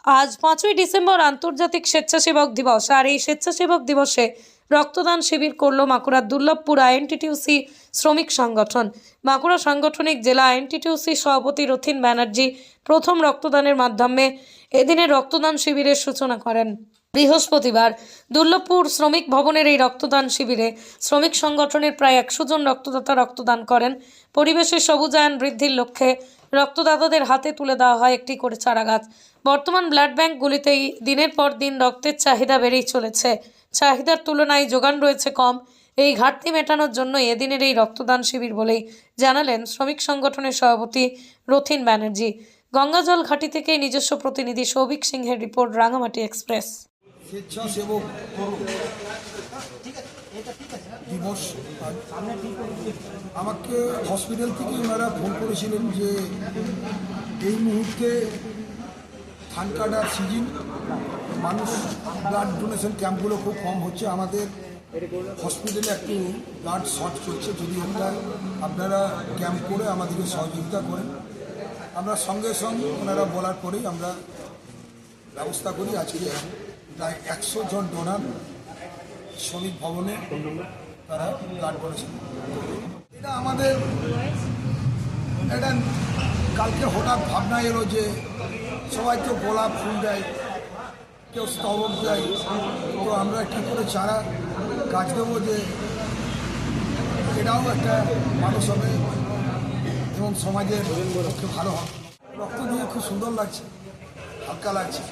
আজ 5ই ডিসেম্বর আন্তর্জাতিক স্বেচ্ছাসেবক দিবস। আর এই স্বেচ্ছাসেবক দিবসে রক্তদান শিবির করল বাঁকুড়ার দুর্লভপুর আইএনটিটিউসি শ্রমিক সংগঠন। বাঁকুড়া সাংগঠনিক জেলা আইএনটিটিউসি সভাপতি রথিন ব্যানার্জি প্রথম রক্তদানের মাধ্যমে এদিনের রক্তদান শিবিরের সূচনা করেন। বৃহস্পতিবার দুর্লভপুর শ্রমিক ভবনের এই রক্তদান শিবিরে শ্রমিক সংগঠনের প্রায় 100 জন রক্তদাতা রক্তদান করেন। পরিবেশের সবুজায়ন বৃদ্ধির লক্ষ্যে রক্তদাতাদের হাতে তুলে দেওয়া হয় একটি করে চারাগাছ। বর্তমান ব্লাড ব্যাংকগুলিতেই দিনের পর দিন রক্তের চাহিদা বেড়েই চলেছে। চাহিদার তুলনায় যোগান রয়েছে কম। এই ঘাটতি মেটানোর জন্য এদিনের এই রক্তদান শিবির বলেই জানালেন শ্রমিক সংগঠনের সভাপতি রথিন ব্যানার্জি। গঙ্গাজল ঘাটি থেকে নিজস্ব প্রতিনিধি সৌভিক সিংহের রিপোর্ট, রাঙামাটি এক্সপ্রেস। স্বেচ্ছাসেবক দিবস আমাকে হসপিটাল থেকে ওনারা ফোন করেছিলেন যে এই মুহূর্তে ধান কাটার সিজন, মানুষ ব্লাড ডোনেশন ক্যাম্পগুলো খুব কম হচ্ছে, আমাদের হসপিটালে একটু ব্লাড শর্ট চলছে, যদি আপনারা ক্যাম্প করে আমাদেরকে সহযোগিতা করেন। আমরা সঙ্গে সঙ্গে ওনারা বলার পরেই আমরা ব্যবস্থা করি। আজকে প্রায় 100 জন ডোনার শ্রমিক ভবনে তারা ব্লাড করেছেন। এটা আমাদের এটা কালকে হঠাৎ ভাবনা এলো যে সবাই তো গোলাপ ফুল দেয়, কেউ স্তবক দেয়, তো আমরা কী করে চারা গাছ দেবো যে এটাও একটা মানুষ হবে এবং সমাজের পক্ষে ভালো হবে। রক্ত দিয়ে খুব সুন্দর লাগছে, হালকা লাগছে।